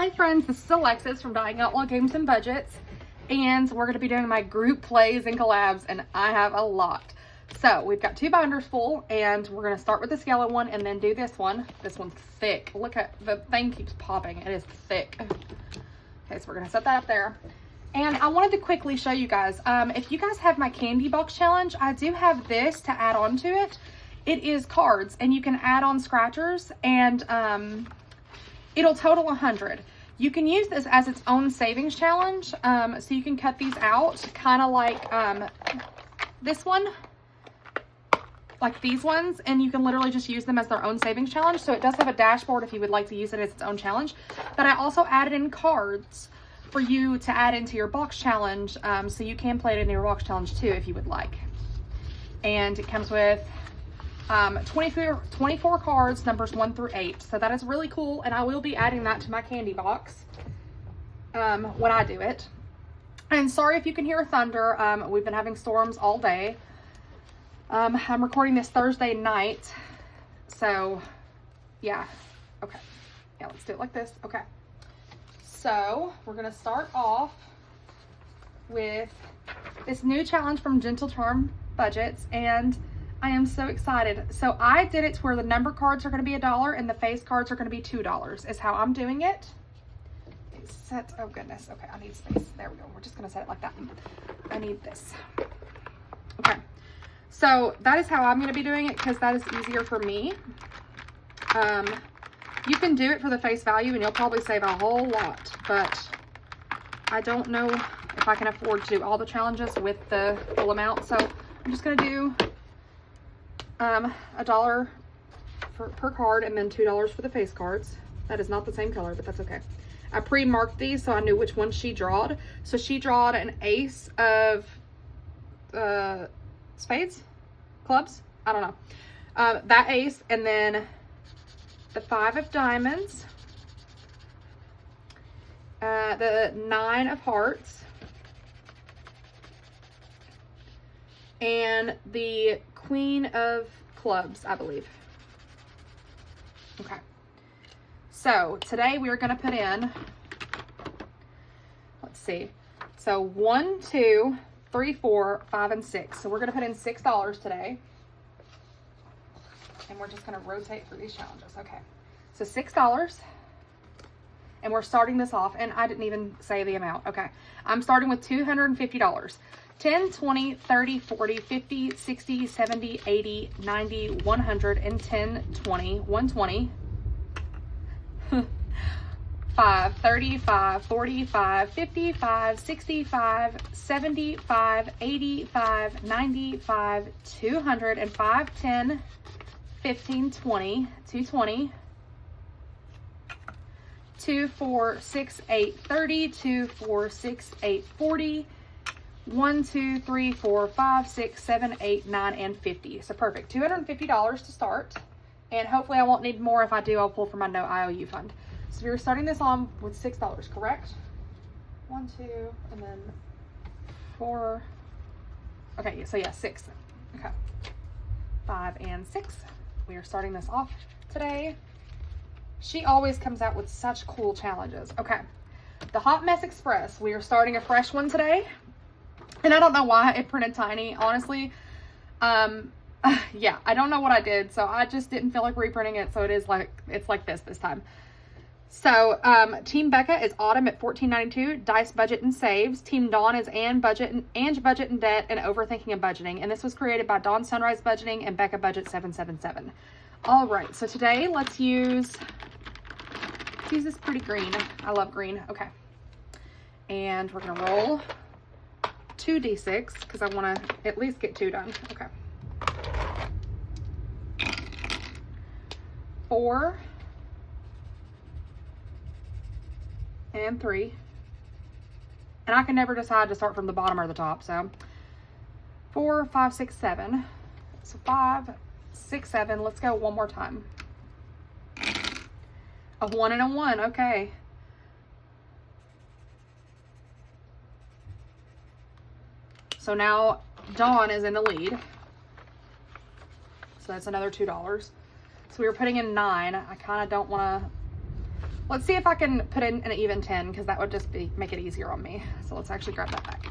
Hi friends, this is Alexis from Dying Outlaw Games and Budgets, and we're going to be doing my group plays and collabs, and I have a lot. So we've got 2 binders full, and we're going to start with this yellow one and then do this one. This one's thick. Look at the thing keeps popping. It is thick. Okay, so we're going to set that up there. And I wanted to quickly show you guys, if you guys have my candy box challenge, I do have this to add on to it. It is cards, and you can add on scratchers, and it'll total 100. You can use this as its own savings challenge. So you can cut these out, kind of like this one, like these ones, and you can literally just use them as their own savings challenge. So it does have a dashboard if you would like to use it as its own challenge. But I also added in cards for you to add into your box challenge, so you can play it in your box challenge too if you would like. And it comes with 24 cards, numbers 1 through 8. So that is really cool, and I will be adding that to my candy box when I do it. And sorry if you can hear thunder. We've been having storms all day. I'm recording this Thursday night, so yeah. Okay, yeah, let's do it like this. Okay, so we're gonna start off with this new challenge from Gentle Charm Budgets, and I am so excited. So I did it to where the number cards are going to be $1 and the face cards are going to be $2 is how I'm doing it. It's set, oh goodness. Okay, I need space. There we go. We're just going to set it like that. I need this. Okay. So that is how I'm going to be doing it because that is easier for me. You can do it for the face value and you'll probably save a whole lot, but I don't know if I can afford to do all the challenges with the full amount. So I'm just going to do $1 per card and then $2 for the face cards. That is not the same color, but that's okay. I pre-marked these so I knew which one she drawed. So she drawed an ace of spades, clubs, I don't know. That ace, and then the 5 of diamonds, the 9 of hearts, and the Queen of clubs, I believe. Okay. So today we are going to put in, let's see. So 1, 2, 3, 4, 5, and 6. So we're going to put in $6 today. And we're just going to rotate through these challenges. Okay. So $6. And we're starting this off, and I didn't even say the amount. Okay. I'm starting with $250. 10, 20, 30, 40, 50, 60, 70, 80, 90, 100, and 10, 20, 120, 5, 35, 45, 55, 65, 75, 85, 95, 200, and 5, 10, 15, 20, 220, 2, 4, 6, 8, 30, 2, 4, 6, 8, 40, 1, 2, 3, 4, 5, 6, 7, 8, 9, and 50. So perfect. $250 to start. And hopefully I won't need more. If I do, I'll pull from my no IOU fund. So we're starting this on with $6, correct? 1, 2, and then 4. Okay, so yeah, 6. Okay. 5 and 6. We are starting this off today. She always comes out with such cool challenges. Okay. The Hot Mess Express. We are starting a fresh one today. And I don't know why it printed tiny, honestly. Yeah, I don't know what I did, so I just didn't feel like reprinting it, so it's like this time. So, Team Becca is Autumn at $14.92, Dice Budget and Saves. Team Dawn is Ange Budget and Debt, and Overthinking and Budgeting. And this was created by Dawn Sunrise Budgeting and Becca Budget 777. All right, so today let's use this pretty green. I love green. Okay. And we're gonna roll 2d6 because I want to at least get 2 done. Okay. 4 and 3, and I can never decide to start from the bottom or the top. So 4, 5, 6, 7. So 5, 6, 7. Let's go one more time. A 1 and a 1. Okay. So now Dawn is in the lead. So that's another $2. So we were putting in 9. I kind of don't want to Let's see if I can put in an even 10, because that would just make it easier on me. So let's actually grab that back.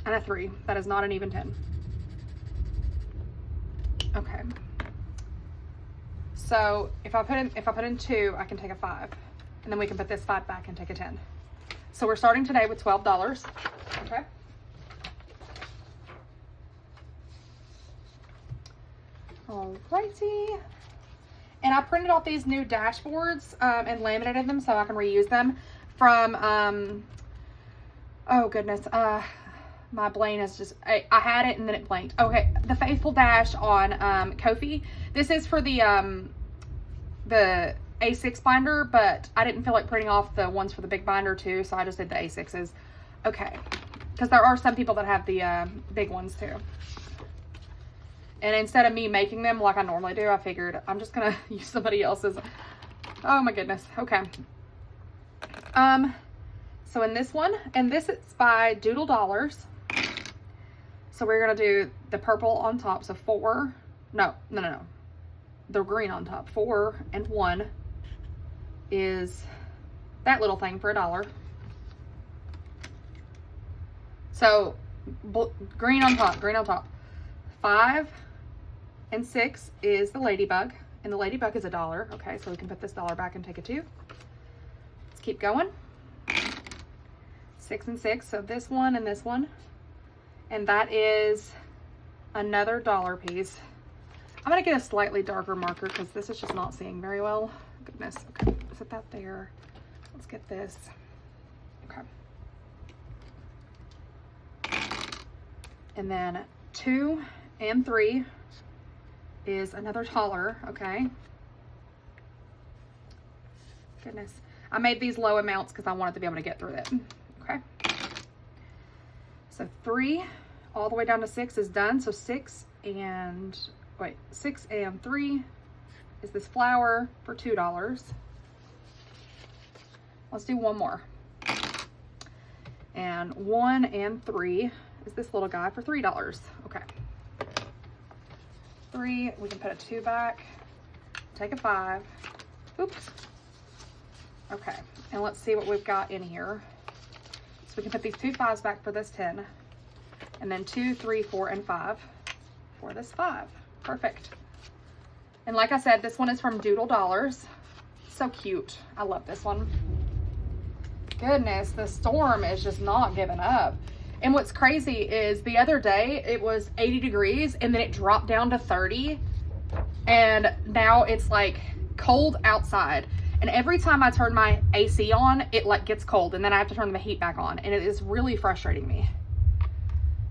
And a 3. That is not an even 10. Okay. So if I put in 2, I can take a 5. And then we can put this 5 back and take a 10. So we're starting today with $12. Okay. Alrighty. And I printed off these new dashboards and laminated them so I can reuse them from, oh goodness, my brain is just, I had it and then it blanked. Okay, the Faithful Dash on Ko-fi. This is for the A6 binder, but I didn't feel like printing off the ones for the big binder too, so I just did the A6s. Okay, because there are some people that have the big ones too. And instead of me making them like I normally do, I figured I'm just gonna use somebody else's. Oh my goodness. Okay. So in this one, and this is by Doodle Dollars. So we're gonna do the purple on top. So 4, no. The green on top. 4 and 1 is that little thing for $1. So green on top. 5 and 6 is the ladybug, and the ladybug is $1. Okay, so we can put this $1 back and take a 2. Let's keep going. 6 and 6, so this one and this one, and that is another $1 piece. I'm gonna get a slightly darker marker because this is just not seeing very well. Goodness. Okay, set that there. Let's get this. Okay. And then 2 and 3 is another $1. Okay. Goodness. I made these low amounts because I wanted to be able to get through it. Okay. So 3 all the way down to 6 is done. So 6 and 3 is this flower for $2. Let's do one more. And 1 and 3 is this little guy for $3. Okay. 3, we can put a 2 back, take a 5. Oops. Okay, and let's see what we've got in here. So we can put these 2 5s back for this 10, and then 2, 3, 4, and 5 for this 5. Perfect. And like I said, this one is from Doodle Dollars. So cute. I love this one. Goodness, the storm is just not giving up. And what's crazy is the other day it was 80 degrees and then it dropped down to 30. And now it's like cold outside. And every time I turn my AC on, it like gets cold and then I have to turn the heat back on. And it is really frustrating me.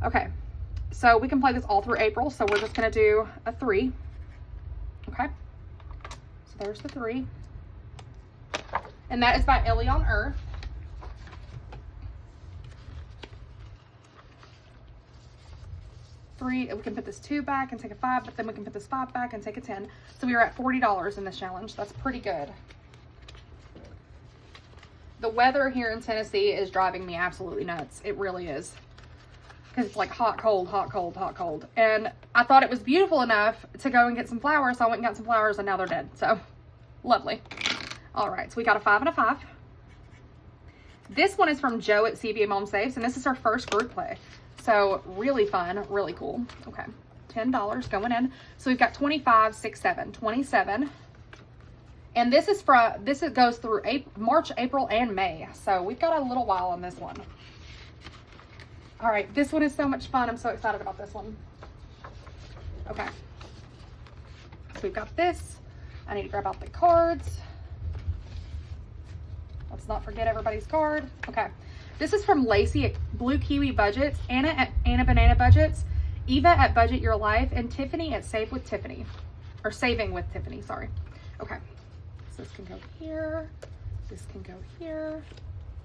Okay, so we can play this all through April. So we're just gonna do a 3. Okay, so there's the 3. And that is by Ellie on Earth. 3, we can put this 2 back and take a 5, but then we can put this 5 back and take a 10. So we are at $40 in this challenge. That's pretty good. The weather here in Tennessee is driving me absolutely nuts. It really is. Because it's like hot, cold, hot, cold, hot, cold. And I thought it was beautiful enough to go and get some flowers, so I went and got some flowers and now they're dead. So, lovely. All right, so we got a 5 and a 5. This one is from Joe at CBA Mom Saves, and this is our first group play. So really fun, really cool. Okay, $10 going in. So we've got 25, 6, 7, 27. And this is it goes through March, April, and May. So we've got a little while on this one. All right, this one is so much fun. I'm so excited about this one. Okay. So we've got this. I need to grab out the cards. Let's not forget everybody's card. Okay. This is from Lacey at Blue Kiwi Budgets, Anna at Anna Banana Budgets, Eva at Budget Your Life, and Tiffany at Save with Tiffany. Or Saving with Tiffany, sorry. Okay. So this can go here. This can go here.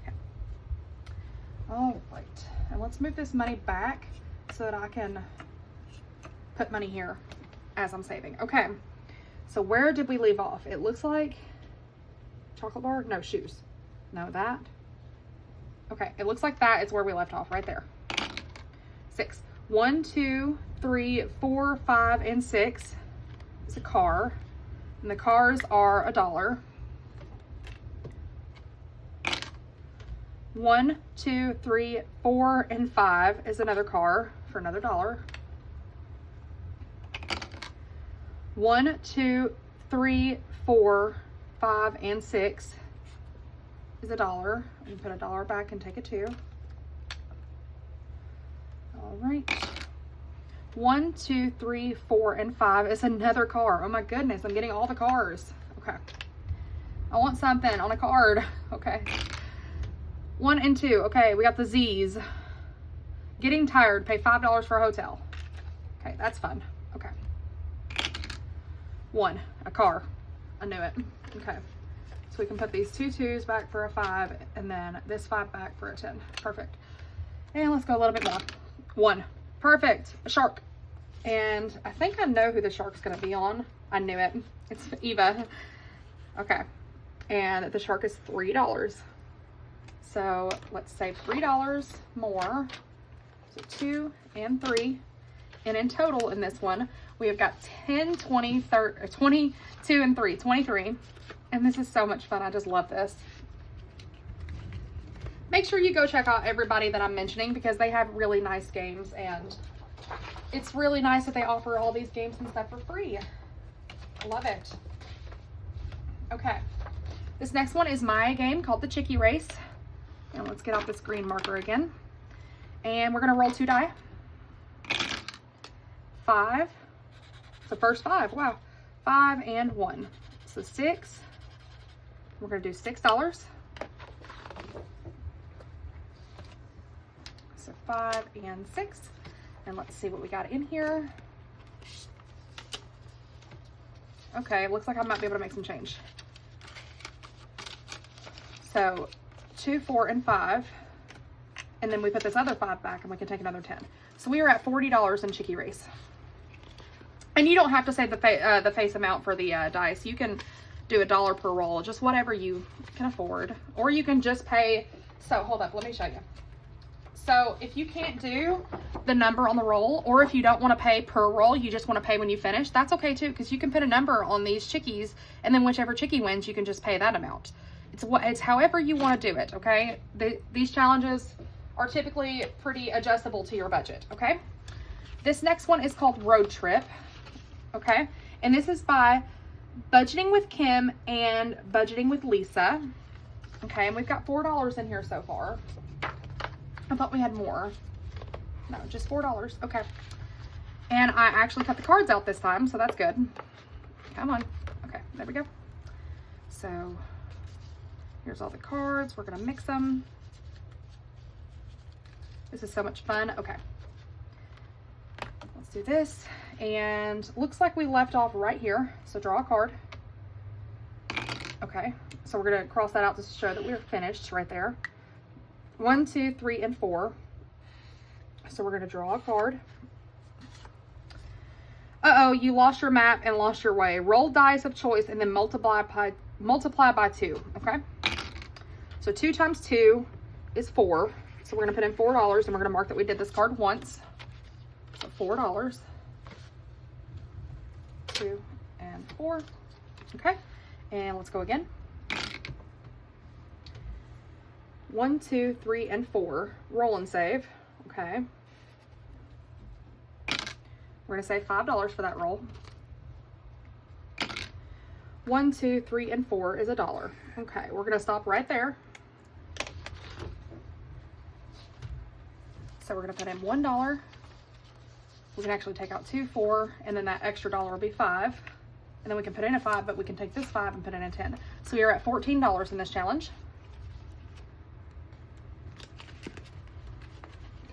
Okay. All right. And let's move this money back so that I can put money here as I'm saving. Okay. So where did we leave off? It looks like chocolate bar. No, shoes. No, that. Okay, it looks like that is where we left off, right there. 6. 1, 2, 3, 4, 5, and 6 is a car. And the cars are $1. 1, 2, 3, 4, and 5 is another car for another $1. 1, 2, 3, 4, 5, and 6 is $1. And put $1 back and take a 2. All right. 1, 2, 3, 4, and 5 is another car. Oh my goodness, I'm getting all the cars. Okay. I want something on a card. Okay. 1 and 2. Okay, we got the Z's. Getting tired. Pay $5 for a hotel. Okay, that's fun. Okay. 1, a car. I knew it. Okay. So we can put these 2 2s back for a 5 and then this 5 back for a 10. Perfect. And let's go a little bit more. 1. Perfect. A shark. And I think I know who the shark's going to be on. I knew it. It's Eva. Okay. And the shark is $3. So let's save $3 more. So 2 and 3. And in total in this one, we have got 10, 20, 30, 22 and 3, 23. And this is so much fun. I just love this. Make sure you go check out everybody that I'm mentioning because they have really nice games and it's really nice that they offer all these games and stuff for free. I love it. Okay. This next one is my game called the Chickie Race. And let's get out this green marker again. And we're going to roll 2 die. 5. So first 5. Wow. 5 and 1. So 6. We're going to do $6. So 5 and 6. And let's see what we got in here. Okay, looks like I might be able to make some change. So 2, 4, and 5. And then we put this other 5 back and we can take another 10. So we are at $40 in Chickie Race. And you don't have to say the face amount for the dice. You can do $1 per roll, just whatever you can afford. Or you can just pay, so hold up, let me show you. So if you can't do the number on the roll, or if you don't want to pay per roll, you just want to pay when you finish, that's okay too, because you can put a number on these chickies, and then whichever chickie wins, you can just pay that amount. It's however you want to do it, okay? These challenges are typically pretty adjustable to your budget, okay? This next one is called Road Trip, okay? And this is by Budgeting with Kim and Budgeting with Lisa, okay? And we've got $4 in here so far. I thought we had more. No, just $4. Okay. And I actually cut the cards out this time, so that's good. Come on. Okay, there we go. So here's all the cards. We're going to mix them. This is so much fun. Okay. Let's do this. And looks like we left off right here. So draw a card. Okay. So we're going to cross that out to show that we're finished right there. 1, 2, 3, and 4. So we're going to draw a card. Uh-oh, you lost your map and lost your way. Roll dice of choice and then multiply by 2, okay? So 2 times 2 is 4. So we're going to put in $4 and we're going to mark that we did this card once. So $4. 2 and 4. Okay. And let's go again. 1, 2, 3, and 4. Roll and save. Okay. We're going to save $5 for that roll. 1, 2, 3, and 4 is $1. Okay, we're going to stop right there. So we're going to put in $1. We can actually take out 2, 4, and then that extra $1 will be 5. And then we can put in a 5, but we can take this 5 and put in a 10. So we are at $14 in this challenge.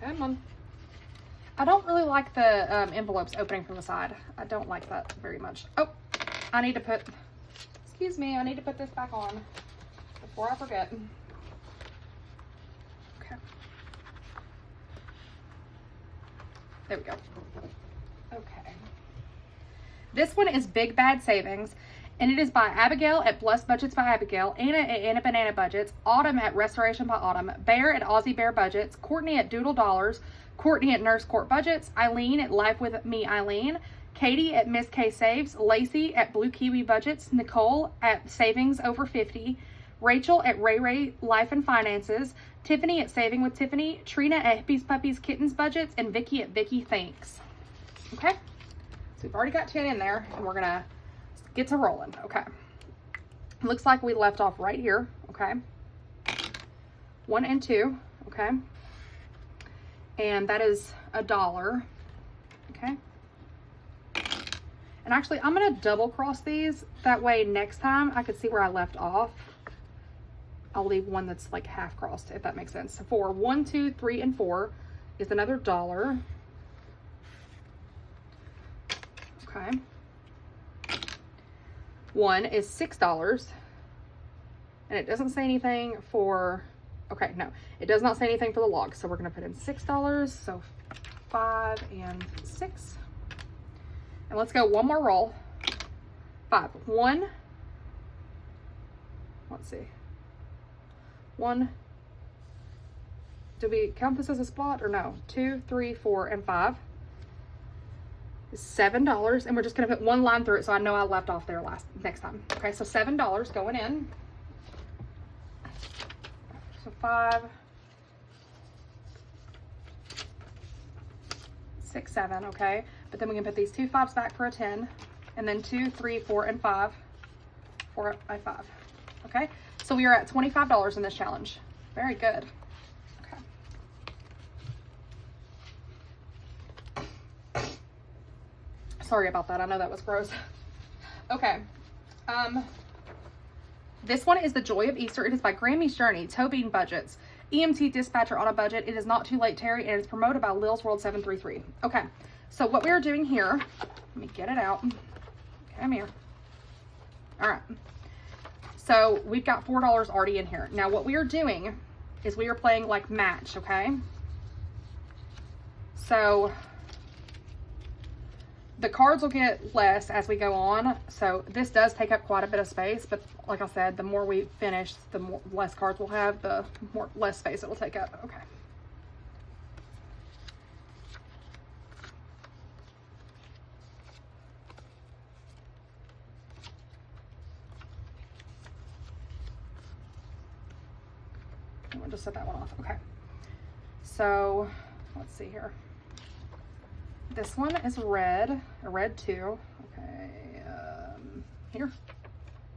Come on. I don't really like the envelopes opening from the side. I don't like that very much. Oh, I need to put, excuse me, I need to put this back on before I forget. Okay. There we go. Okay. This one is Big Bad Savings, and it is by Abigail at Blessed Budgets by Abigail, Anna at Anna Banana Budgets, Autumn at Restoration by Autumn, Bear at Aussie Bear Budgets, Courtney at Doodle Dollars, Courtney at Nurse Court Budgets, Eileen at Life with Me Eileen, Katie at Miss K Saves, Lacey at Blue Kiwi Budgets, Nicole at Savings Over 50, Rachel at Ray Ray Life and Finances, Tiffany at Saving with Tiffany, Trina at Hippies, Puppies, Kittens Budgets, and Vicky at Vicky Thanks. Okay, so we've already got 10 in there, and we're gonna get to rolling. Okay, looks like we left off right here. Okay, 1 and 2. Okay, and that is $1. Okay, and actually I'm gonna double cross these, that way next time I could see where I left off. I'll leave one that's like half crossed, if that makes sense. So for 1, 2, 3, and 4 is another $1. Okay. 1 is $6. And it doesn't say anything for, okay, no, it does not say anything for the log. So we're gonna put in $6. So 5 and 6. And let's go one more roll. 5, 1, let's see. 1, do we count this as a spot or no? 2, 3, 4, and 5 is $7, and we're just gonna put one line through it so I know I left off there next time. Okay, so $7 going in. So 5, 6, 7, okay. But then we can put these 2 5s back for a 10, and then 2, 3, 4, and 5 for a 5. Okay, so we are at $25 in this challenge. Very good. Okay. Sorry about that. I know that was gross. Okay. This one is The Joy of Easter. It is by Grammy's Journey, Tobin Budgets, EMT Dispatcher on a Budget. It is Not Too Late, Terry, and it's promoted by Lil's World 733. Okay, so what we are doing here, let me get it out. Come here. All right. So we've got $4 already in here. Now what we are doing is we are playing like match, okay? So the cards will get less as we go on. So this does take up quite a bit of space, but like I said, the more we finish, the less cards we'll have, the less space it will take up. Okay. We'll just set that one off. Okay. So let's see here. This one is red, a red 2. Okay, here.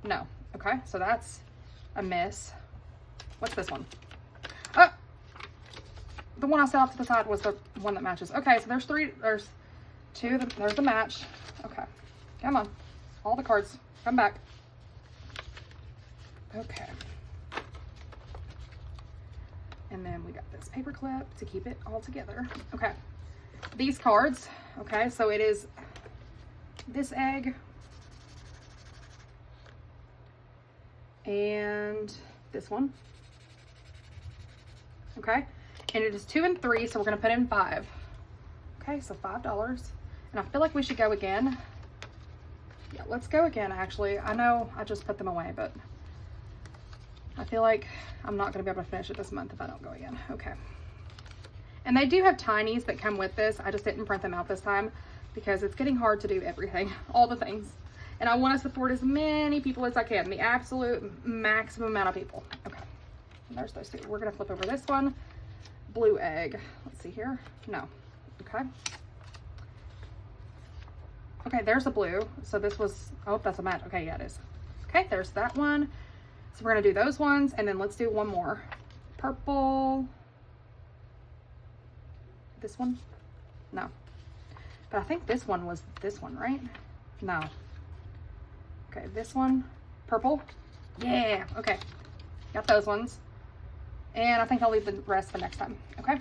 No. Okay, so that's a miss. What's this one? Oh, the one I set off to the side was the one that matches. Okay, so there's 3, there's 2, there's the match. Okay, come on. All the cards, come back. Okay. And then we got this paper clip to keep it all together. Okay, these cards, okay, so it is this egg and this one. Okay, and it is 2 and 3, so we're gonna put in 5. Okay, so $5. And I feel like we should go again. Yeah, let's go again, actually. I know I just put them away, but I feel like I'm not gonna be able to finish it this month if I don't go again. Okay. And they do have tinies that come with this. I just didn't print them out this time because it's getting hard to do everything, all the things. And I want to support as many people as I can, the absolute maximum amount of people. Okay, and there's those 2. We're gonna flip over this one. Blue egg, let's see here. No, okay. Okay, there's a blue. So this was, oh, that's a match. Okay, yeah, it is. Okay, there's that one. So we're gonna do those ones, and then let's do one more. Purple. This one? No. But I think this one was this one, right? No. Okay, this one. Purple. Yeah, okay. Got those ones. And I think I'll leave the rest for next time, okay?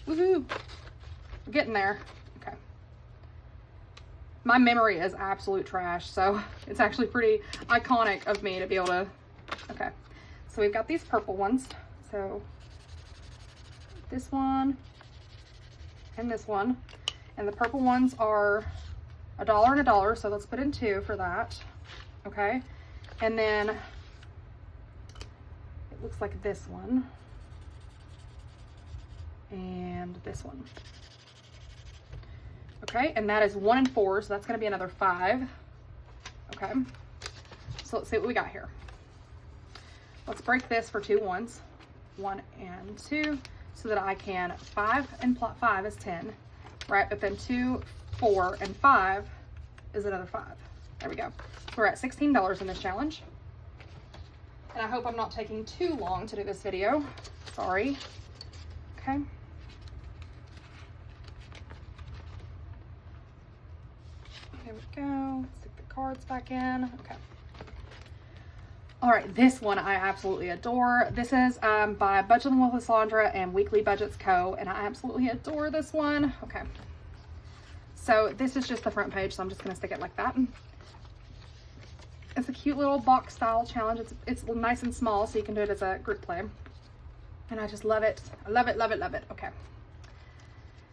Woohoo! We're getting there. Okay. My memory is absolute trash, so it's actually pretty iconic of me to be able to, okay. So we've got these purple ones. So this one and this one. And the purple ones are $1 and $1, so let's put in 2 for that. Okay. And then it looks like this one and this one. Okay, and that is 1 and 4, so that's gonna be another 5. Okay, so let's see what we got here. Let's break this for 2 ones. 1 and 2, so that I can 5 and 5 is 10, right? But then 2, 4, and 5 is another 5. There we go. So we're at $16 in this challenge. And I hope I'm not taking too long to do this video. Sorry. Okay. There we go. Stick the cards back in. Okay. All right, this one I absolutely adore. This is by Budgeting with Lysandra and Weekly Budgets Co. And I absolutely adore this one. Okay. So this is just the front page, so I'm just going to stick it like that. It's a cute little box style challenge. It's nice and small, so you can do it as a group play. And I just love it. I love it, love it, love it. Okay.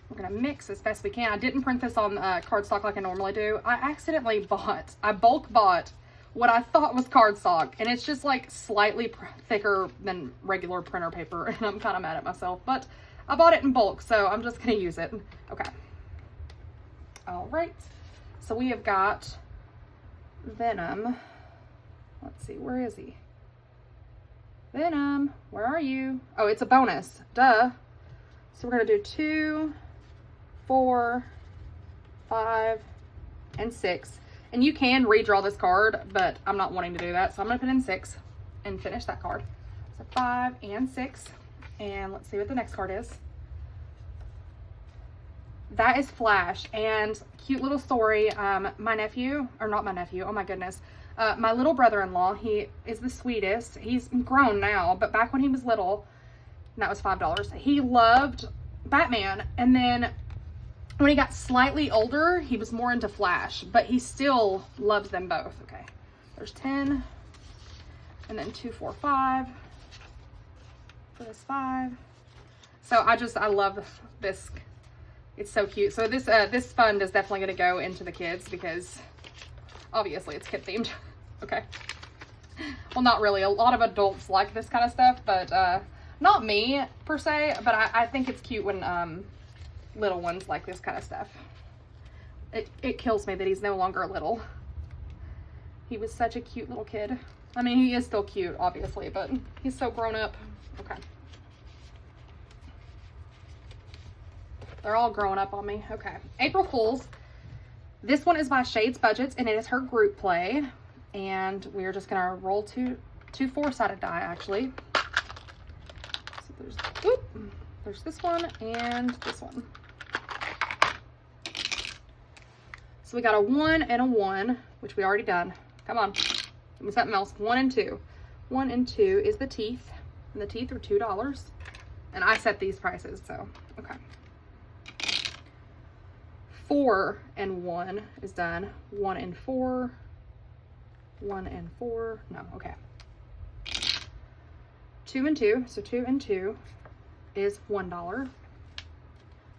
We're going to mix as best we can. I didn't print this on cardstock like I normally do. I bulk bought what I thought was cardstock, and it's just like slightly thicker than regular printer paper, and I'm kind of mad at myself, but I bought it in bulk, so I'm just going to use it. Okay. All right. So we have got Venom. Let's see, where is he? Venom, where are you? Oh, it's a bonus. Duh. So we're going to do 2, 4, 5, and 6. And you can redraw this card, but I'm not wanting to do that. So I'm going to put in 6 and finish that card. So 5 and 6. And let's see what the next card is. That is Flash. And cute little story. My nephew, or not my nephew, oh my goodness. My little brother-in-law, he is the sweetest. He's grown now, but back when he was little, and that was $5, he loved Batman. And then when he got slightly older, he was more into Flash, but he still loves them both. Okay, there's 10, and then 2, 4, 5 for this 5. So I love this. It's so cute. So this fund is definitely going to go into the kids because obviously it's kid themed. Okay. Well, not really. A lot of adults like this kind of stuff, but not me per se, but I think it's cute when little ones like this kind of stuff. It kills me that he's no longer little. He was such a cute little kid. I mean, he is still cute, obviously, but he's so grown up. Okay. They're all growing up on me. Okay. April Fools. This one is by Shades Budgets, and it is her group play. And we're just going to roll two 4-sided die, actually. So there's this one and this one. So we got a 1 and a 1, which we already done. Come on. Give me something else. 1 and 2. 1 and 2 is the teeth. And the teeth are $2. And I set these prices, so, okay. 4 and 1 is done. 1 and 4. 1 and 4. No, okay. 2 and 2. So 2 and 2 is $1. I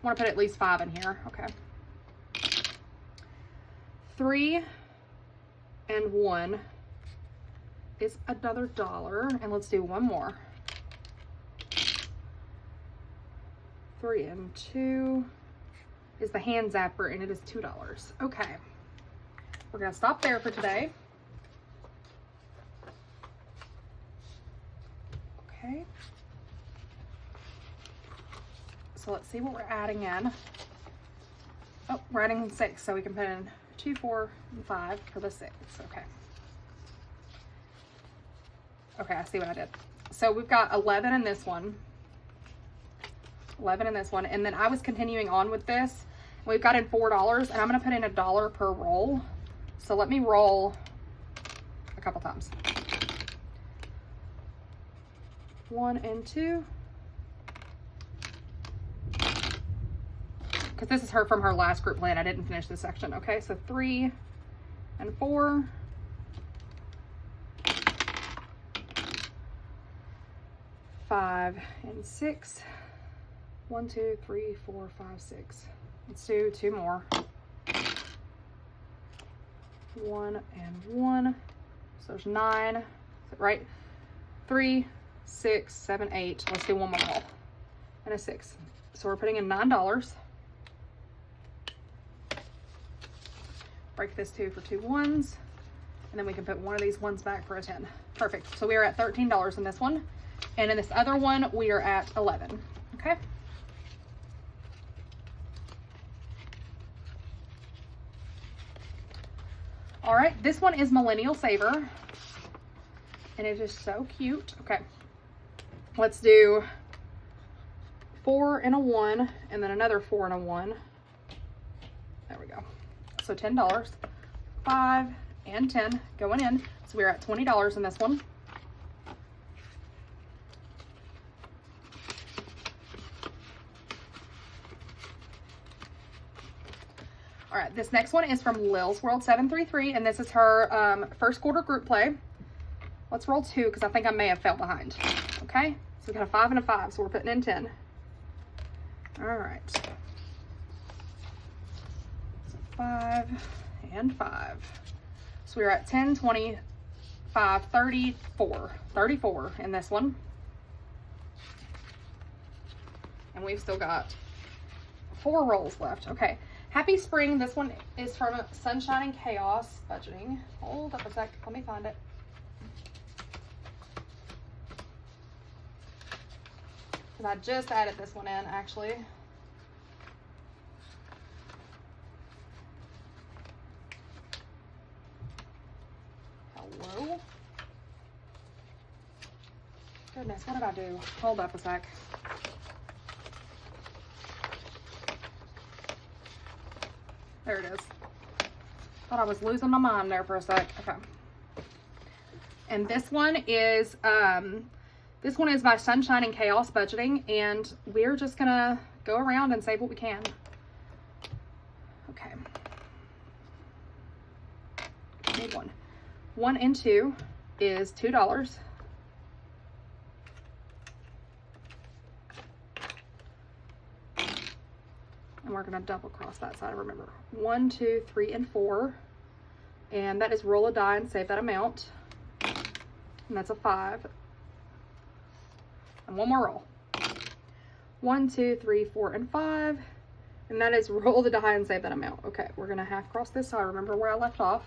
want to put at least 5 in here. Okay. 3 and 1 is another $1. And let's do one more. 3 and 2 is the hand zapper, and it is $2. Okay. We're going to stop there for today. Okay. So let's see what we're adding in. Oh, we're adding in 6, so we can put in 2, 4, and 5 for the 6. Okay. Okay, I see what I did. So we've got 11 in this one. 11 in this one, and then I was continuing on with this. We've got in $4, and I'm going to put in $1 per roll. So let me roll a couple times. 1 and 2. Because this is her from her last group plan. I didn't finish this section. Okay, so 3 and 4. 5 and 6. 1, 2, 3, 4, 5, 6. Let's do 2 more. 1 and 1. So there's 9, right? 3, 6, 7, 8. Let's do one more roll. And a 6. So we're putting in $9. Break this 2 for 2 ones. And then we can put one of these ones back for a 10. Perfect. So we are at $13 in this one. And in this other one, we are at 11. Okay. All right, this one is Millennial Saver. And it is so cute. Okay. Let's do 4 and a 1, and then another 4 and a 1. There we go. So $10. 5 and 10 going in. So we're at $20 in this one. All right, this next one is from Lil's World 733, and this is her first quarter group play. Let's roll 2 because I think I may have fell behind. Okay, so we got a 5 and a 5, so we're putting in 10. All right. So 5 and 5. So we're at 10, 25, 34. 34 in this one. And we've still got 4 rolls left. Okay. Happy Spring. This one is from Sunshine and Chaos Budgeting. Hold up a sec. Let me find it. Because I just added this one in, actually. Hello? Goodness, what did I do? Hold up a sec. There it is. Thought I was losing my mind there for a sec. Okay. And this one is by Sunshine and Chaos Budgeting, and we're just gonna go around and save what we can. Okay. Need one. 1 and 2 is $2. And we're gonna double cross that side, remember. 1, 2, 3, and 4. And that is roll a die and save that amount. And that's a 5. And one more roll. 1, 2, 3, 4, and 5. And that is roll the die and save that amount. Okay, we're gonna half cross this so I remember where I left off.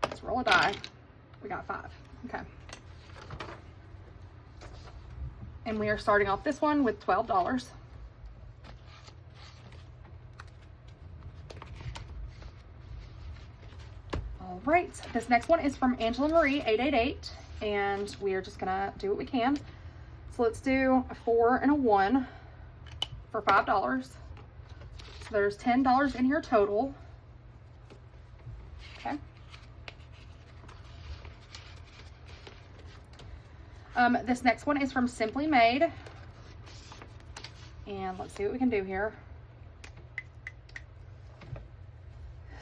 Let's roll a die. We got 5. Okay. And we are starting off this one with $12. All right, this next one is from Angela Marie 888, and we are just gonna do what we can. So let's do a 4 and a 1 for $5. So there's $10 in here total. Okay. This next one is from Simply Made, and let's see what we can do here.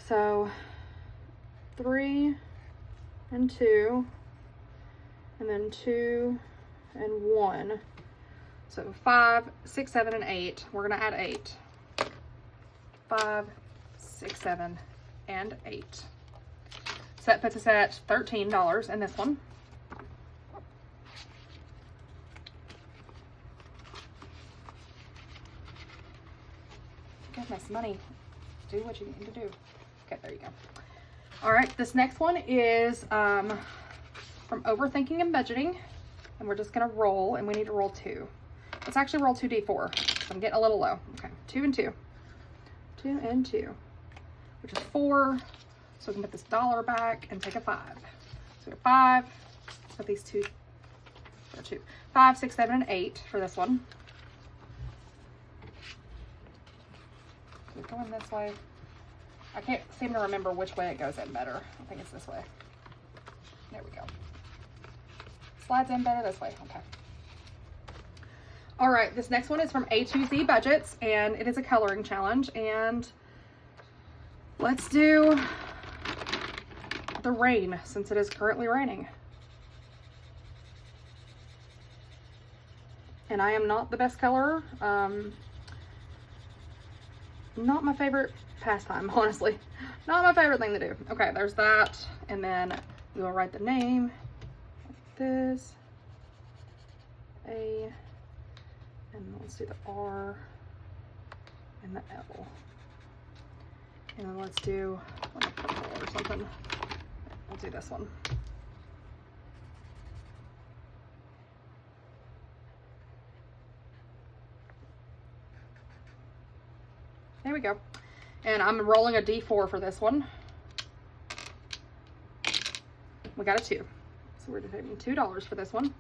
So 3 and 2, and then 2 and 1. So 5, 6, 7, and 8. We're gonna add 8. 5, 6, 7, and 8. So that puts us at $13 in this one. Goodness, money. Do what you need to do. Okay, there you go. All right, this next one is from Overthinking and Budgeting, and we're just gonna roll, and we need to roll 2. Let's actually roll 2d4. I'm getting a little low. Okay, 2 and 2. 2 and 2, which is 4. So we can put this dollar back and take a 5. So we have 5. Let's put these 2. 5, 6, 7, and 8 for this one. So we're going this way. I can't seem to remember which way it goes in better. I think it's this way. There we go. Slides in better this way. Okay. All right, this next one is from A2Z Budgets, and it is a coloring challenge. And let's do the rain, since it is currently raining. And I am not the best colorer. Not my favorite pastime, honestly. Not my favorite thing to do. Okay, there's that. And then we will write the name like this. A. And let's do the R and the L. And then let's do like a purple or something. We'll do this one. There we go. And I'm rolling a D4 for this one. We got a 2. So we're taking $2 for this one.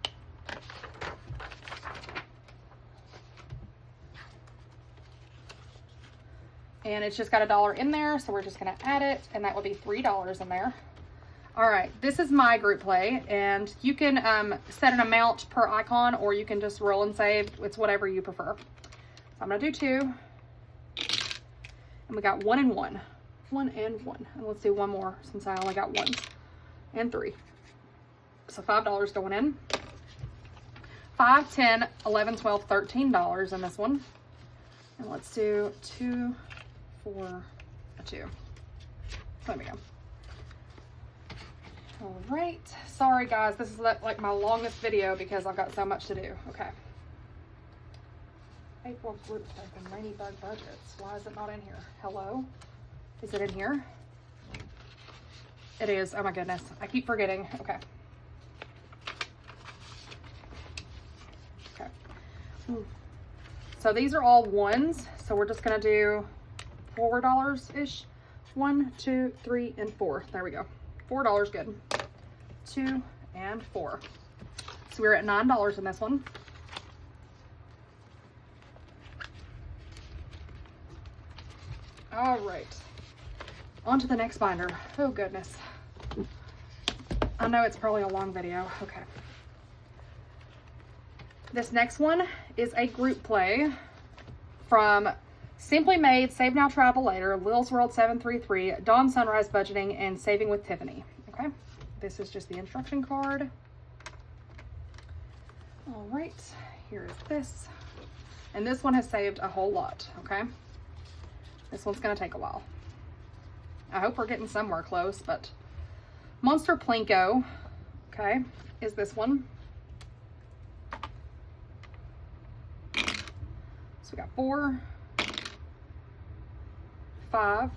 And it's just got $1 in there, so we're just gonna add it, and that would be $3 in there. All right, this is my group play, and you can set an amount per icon, or you can just roll and save. It's whatever you prefer. So I'm gonna do 2. And we got 1 and 1. 1 and 1. And let's do one more since I only got 1. And 3. So $5 going in. 5, 10, 11, 12, $13 in this one. And let's do 2, 4, a 2. There we go. All right. Sorry guys, this is like my longest video because I've got so much to do. Okay. April group and rainy bug budgets. Why is it not in here? Hello? Is it in here? It is. Oh my goodness. I keep forgetting. Okay. Okay. So these are all ones. So we're just going to do $4-ish. 1, 2, 3, and 4. There we go. $4 good. 2 and 4. So we're at $9 in this one. All right, on to the next binder. Oh goodness. I know it's probably a long video. Okay. This next one is a group play from Simply Made, Save Now, Travel Later, Lil's World 733, Dawn Sunrise Budgeting, and Saving with Tiffany. Okay, this is just the instruction card. All right, here is this. And this one has saved a whole lot, okay? This one's gonna take a while. I hope we're getting somewhere close, but Monster Plinko, okay, is this one. So we got 4, 5,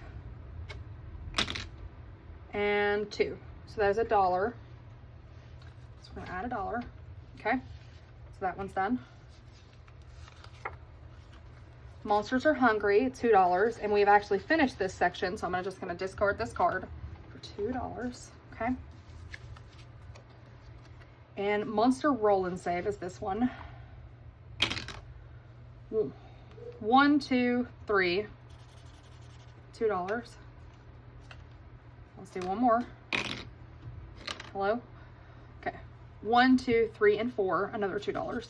and 2. So there's $1. So we're gonna add $1, okay? So that one's done. Monsters Are Hungry, $2, and we've actually finished this section, so I'm just gonna discard this card for $2, okay? And Monster Roll and Save is this one. 1, 2, 3, $2. Let's do one more. Hello? Okay. 1, 2, 3, and 4, another $2.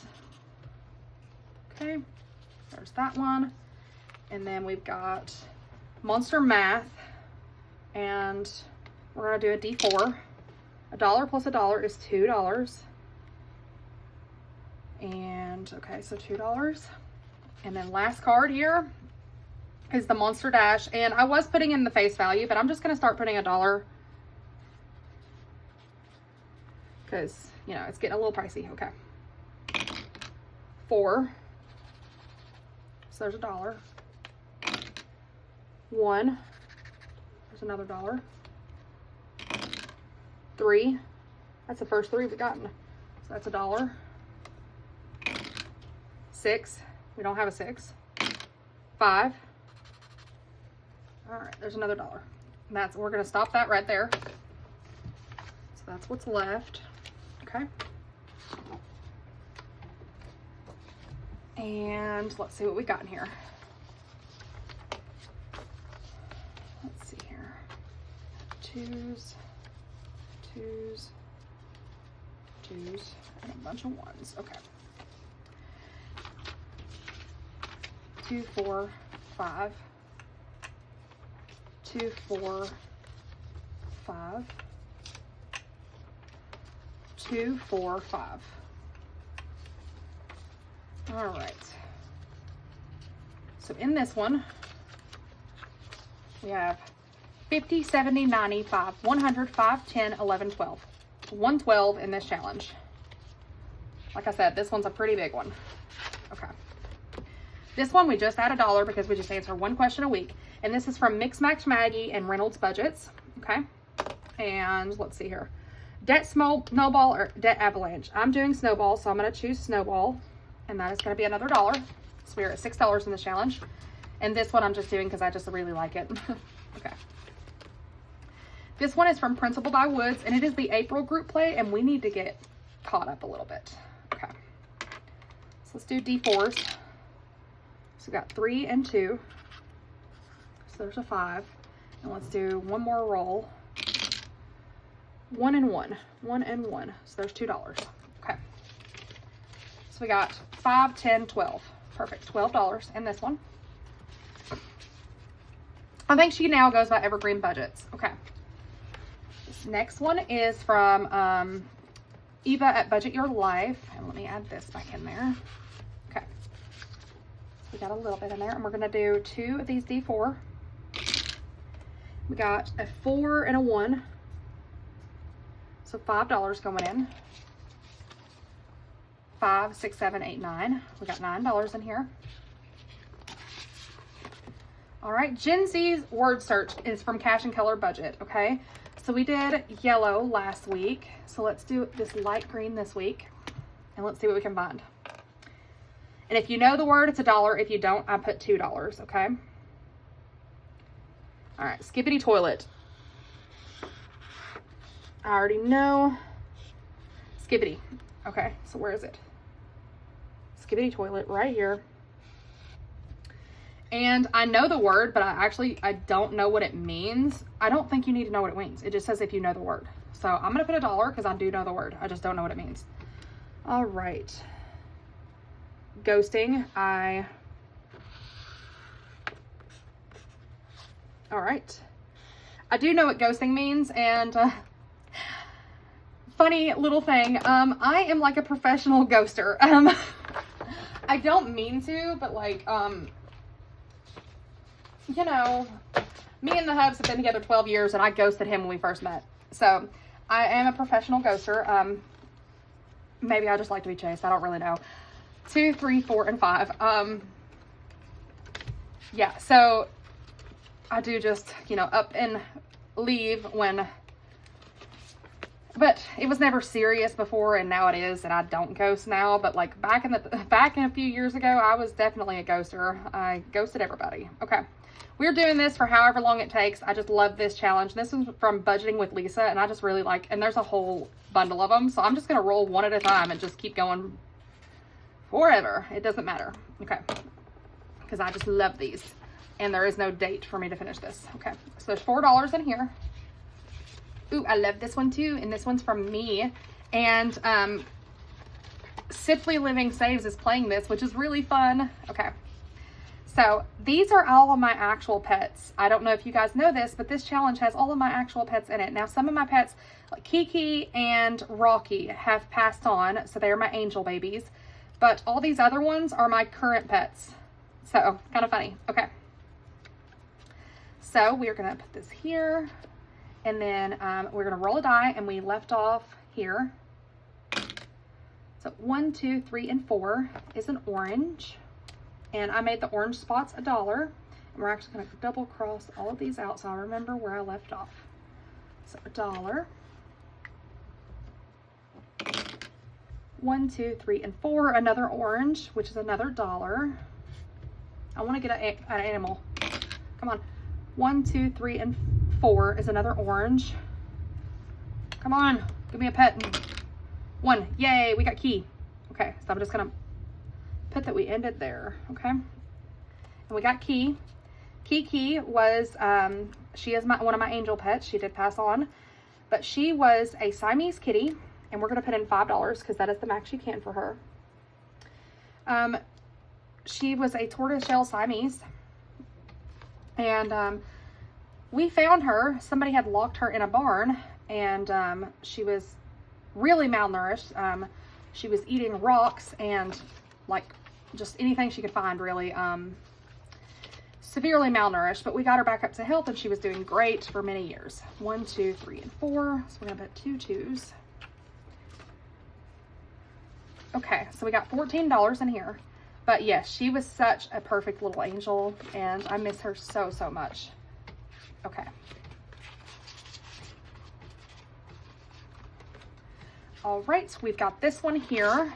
Okay. There's that one. And then we've got Monster Math. And we're going to do a D4. $1 plus $1 is $2. And, okay, so $2. And then last card here is the Monster Dash. And I was putting in the face value, but I'm just going to start putting $1. Because, you know, it's getting a little pricey. Okay. 4. So there's $1. 1. There's another $1. 3. That's the first 3 we've gotten. So that's $1. 6. We don't have a 6. 5. All right, there's another $1. And we're gonna stop that right there. So that's what's left. Okay. And let's see what we got in here. Let's see here. 2s, 2s, 2s, and a bunch of 1s. Okay. 2, 4, 5. 2, 4, 5. 2, 4, 5. All right. So in this one, we have 50, 70, 90, 5, 100, 5, 10, 11, 12. 112 in this challenge. Like I said, this one's a pretty big one. Okay. This one, we just add $1 because we just answer one question a week. And this is from Mix Match Maggie and Reynolds Budgets. Okay. And let's see here. Debt snowball or debt avalanche. I'm doing snowball, so I'm going to choose snowball. And that is going to be another $1. So we're at $6 in the challenge. And this one I'm just doing because I just really like it. Okay. This one is from Principal by Woods, and it is the April group play, and we need to get caught up a little bit. Okay. So let's do D4s. So we got 3 and 2. So there's a 5. And let's do one more roll. 1 and 1. 1 and 1. So there's $2. Okay. So we got 5, 10, 12. Perfect. $12 in this one. I think she now goes by Evergreen Budgets. Okay. This next one is from Eva at Budget Your Life. And let me add this back in there. Okay. So we got a little bit in there. And we're going to do 2 of these D4. We got a 4 and a 1. So $5 going in. 5, 6, 7, 8, 9. We got $9 in here. All right, Gen Z's word search is from Cash and Color Budget, okay? So we did yellow last week. So let's do this light green this week. And let's see what we can find. And if you know the word, it's $1. If you don't, I put $2, okay? All right, skibbity toilet. I already know. Skibbity. Okay, so where is it? Skibbity toilet right here. And I know the word, but I don't know what it means. I don't think you need to know what it means. It just says if you know the word. So I'm going to put $1 because I do know the word. I just don't know what it means. All right. Ghosting. All right. I do know what ghosting means, and funny little thing. I am like a professional ghoster. I don't mean to, but like, you know, me and the hubs have been together 12 years, and I ghosted him when we first met. So I am a professional ghoster. Maybe I just like to be chased. I don't really know. 2, 3, 4, and 5. Yeah, so I do just, you know, up and leave when, but it was never serious before, and now it is, and I don't ghost now. But like back in a few years ago, I was definitely a ghoster. I ghosted everybody. Okay. We're doing this for however long it takes. I just love this challenge. This is from Budgeting with Lisa, and I just really like, and there's a whole bundle of them. So I'm just going to roll one at a time and just keep going forever. It doesn't matter. Okay. Because I just love these. And there is no date for me to finish this. Okay. So there's $4 in here. Ooh, I love this one too. And this one's from me. And Simply Living Saves is playing this, which is really fun. Okay. So these are all of my actual pets. I don't know if you guys know this, but this challenge has all of my actual pets in it. Now, some of my pets, like Kiki and Rocky, have passed on. So they're my angel babies. But all these other ones are my current pets. So kind of funny. Okay. So we're going to put this here. And then we're going to roll a die. And we left off here. So 1, 2, 3, and 4 is an orange. And I made the orange spots $1. And we're actually going to double cross all of these out so I remember where I left off. So $1. 1, 2, 3, and 4. Another orange, which is another $1. I want to get an animal. Come on. 1, 2, 3, and 4 is another orange. Come on. Give me a pet. 1. Yay, we got Key. Okay, so I'm just going to put that we ended there. Okay. And we got Key. Kiki was, she is one of my angel pets. She did pass on. But she was a Siamese kitty. And we're going to put in $5 because that is the max you can for her. She was a tortoiseshell Siamese. And we found her. Somebody had locked her in a barn. And she was really malnourished. She was eating rocks and like just anything she could find, really. Severely malnourished. But we got her back up to health and she was doing great for many years. 1, 2, 3, and 4. So we're going to put 2 2s. Okay, so we got $14 in here. But yes, she was such a perfect little angel, and I miss her so, so much. Okay. All right, so we've got this one here.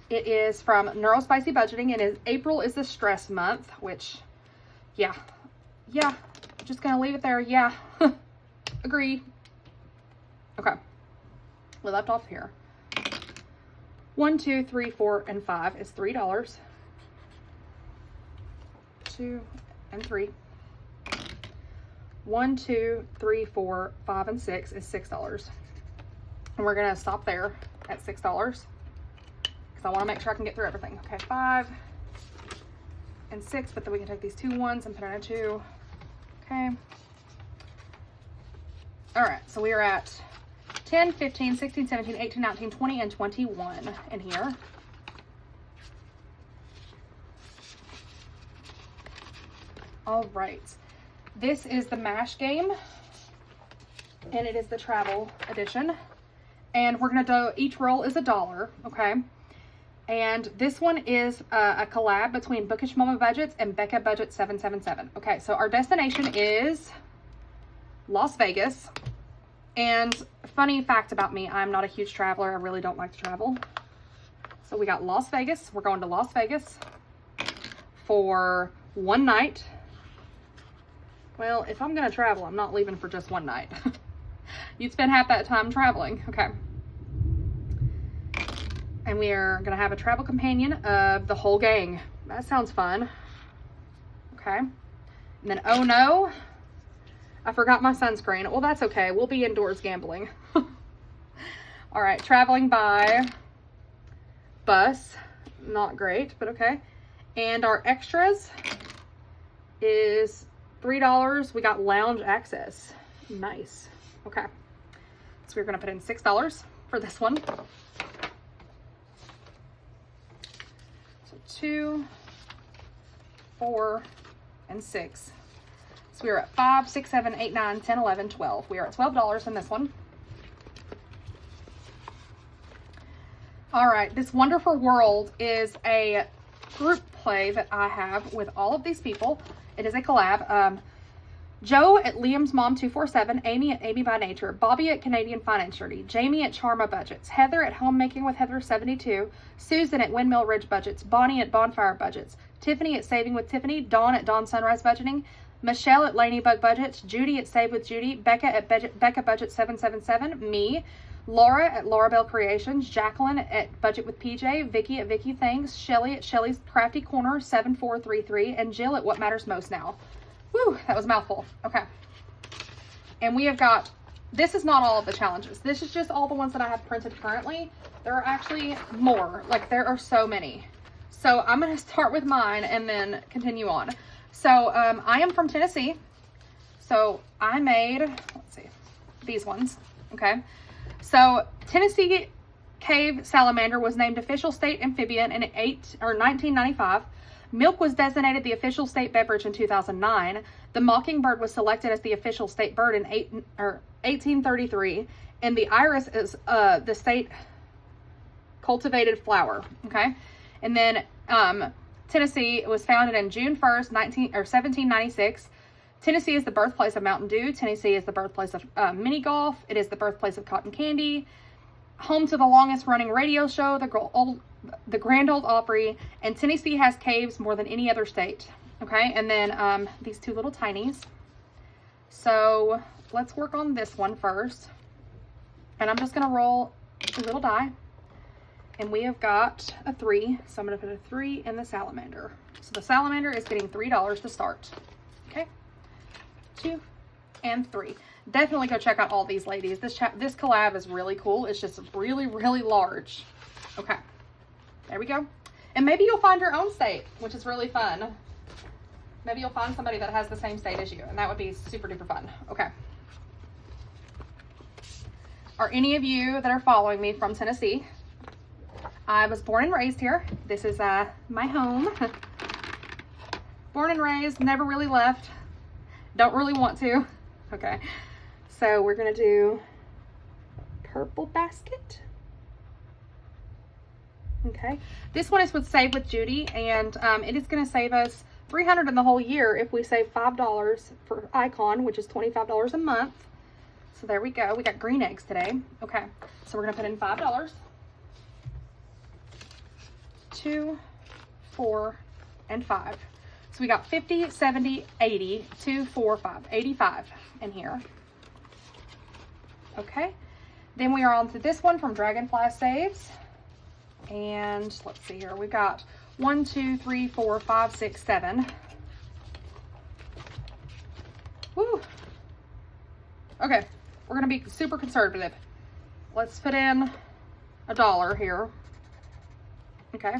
It is from Neurospicy Budgeting, and April is the stress month, which, yeah, I'm just gonna leave it there. Yeah, agreed. Okay, we left off here. 1, 2, 3, 4, and 5 is $3. 2 and 3. 1, 2, 3, 4, 5, and 6 is $6. And we're gonna stop there at $6 because I want to make sure I can get through everything. Okay, 5 and 6, but then we can take these 2 ones and put in a 2. Okay. All right, so we are at 10, 15, 16, 17, 18, 19, 20, and 21 in here. All right. This is the MASH game, and it is the travel edition. And we're going to do, each roll is $1, okay? And this one is a collab between Bookish Mama Budgets and Becca Budget 777. Okay, so our destination is Las Vegas. And funny fact about me, I'm not a huge traveler. I really don't like to travel. So we got Las Vegas. We're going to Las Vegas for one night. Well, if I'm going to travel, I'm not leaving for just one night. You'd spend half that time traveling. Okay. And we are going to have a travel companion of the whole gang. That sounds fun. Okay. And then, oh no, I forgot my sunscreen. Well, that's okay. We'll be indoors gambling. All right. Traveling by bus. Not great, but okay. And our extras is $3. We got lounge access. Nice. Okay. So we're going to put in $6 for this one. So 2, 4, and 6. So we are at 5, 6, 7, 8, 9, 10, 11, 12. We are at $12 in this one. All right. This Wonderful World is a group play that I have with all of these people. It is a collab. Joe at Liam's Mom 247, Amy at Amy by Nature, Bobby at Canadian Finance Journey, Jamie at Charma Budgets, Heather at Homemaking with Heather 72, Susan at Windmill Ridge Budgets, Bonnie at Bonfire Budgets, Tiffany at Saving with Tiffany, Dawn at Dawn Sunrise Budgeting, Michelle at Lanybug Budgets, Judy at Save with Judy, Becca at Becca Budget 777, me, Laura at Laura Bell Creations, Jacqueline at Budget with PJ, Vicky at Vicky Things, Shelly at Shelly's Crafty Corner 7433, and Jill at What Matters Most Now. Whew, that was a mouthful. Okay. And we have got, this is not all of the challenges. This is just all the ones that I have printed currently. There are actually more. Like, there are so many. So I'm going to start with mine and then continue on. So I am from Tennessee. So I made, let's see, these ones. Okay. So Tennessee Cave Salamander was named official state amphibian in 1995. Milk was designated the official state beverage in 2009. The mockingbird was selected as the official state bird in 1833. And the iris is the state cultivated flower. Okay. And then Tennessee was founded in June 1st, 1796. Tennessee is the birthplace of Mountain Dew. Tennessee is the birthplace of mini golf. It is the birthplace of cotton candy. Home to the longest running radio show, the Grand Ole Opry, and Tennessee has caves more than any other state. Okay, and then these 2 little tinies. So let's work on this one first. And I'm just going to roll a little die. And we have got a 3. So I'm going to put a 3 in the salamander. So the salamander is getting $3 to start. Okay, 2 and 3. Definitely go check out all these ladies. This collab is really cool. It's just really, really large. Okay. There we go. And maybe you'll find your own state, which is really fun. Maybe you'll find somebody that has the same state as you, and that would be super duper fun. Okay. Are any of you that are following me from Tennessee? I was born and raised here. This is my home. Born and raised, never really left. Don't really want to. Okay. So we're going to do purple basket. Okay. This one is with Save with Judy, and it is going to save us $300 in the whole year if we save $5 for Icon, which is $25 a month. So there we go. We got green eggs today. Okay, so we're gonna put in $5. 2, 4, and 5. So we got 50, 70, 80, 2, 4, 5, 85 in here. Okay, then we are on to this one from Dragonfly Saves. And let's see here, we've got 1, 2, 3, 4, 5, 6, 7. Woo. Okay, we're gonna be super conservative. Let's put in $1 here. Okay,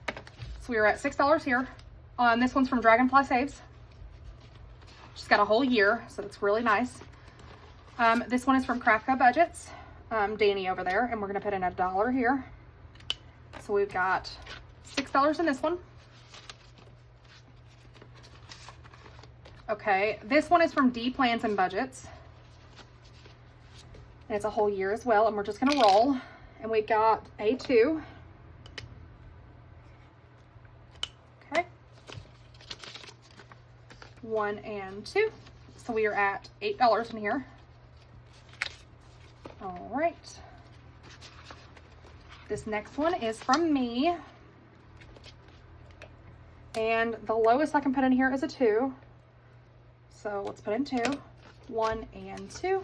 so we are at $6 here. This one's from Dragonfly Saves. She's got a whole year, so that's really nice. This one is from Craft Co Budgets, Danny over there, and we're gonna put in $1 here. So we've got $6 in this one. Okay, this one is from D Plans and Budgets. And it's a whole year as well, and we're just gonna roll. And we've got A2. Okay. 1 and 2. So we are at $8 in here. All right. This next one is from me. And the lowest I can put in here is a 2. So let's put in 2. 1 and 2.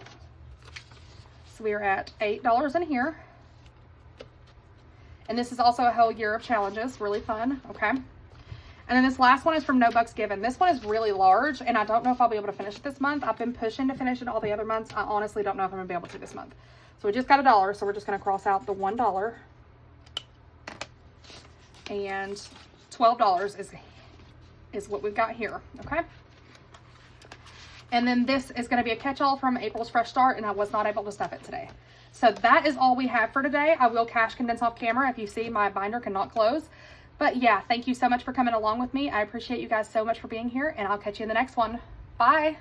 So we are at $8 in here. And this is also a whole year of challenges. Really fun. Okay. And then this last one is from No Bucks Given. This one is really large, and I don't know if I'll be able to finish it this month. I've been pushing to finish it all the other months. I honestly don't know if I'm going to be able to this month. So we just got $1, so we're just going to cross out the $1. And $12 is what we've got here, okay? And then this is going to be a catch-all from April's Fresh Start, and I was not able to stuff it today. So that is all we have for today. I will cash condense off camera if you see my binder cannot close. But yeah, thank you so much for coming along with me. I appreciate you guys so much for being here, and I'll catch you in the next one. Bye.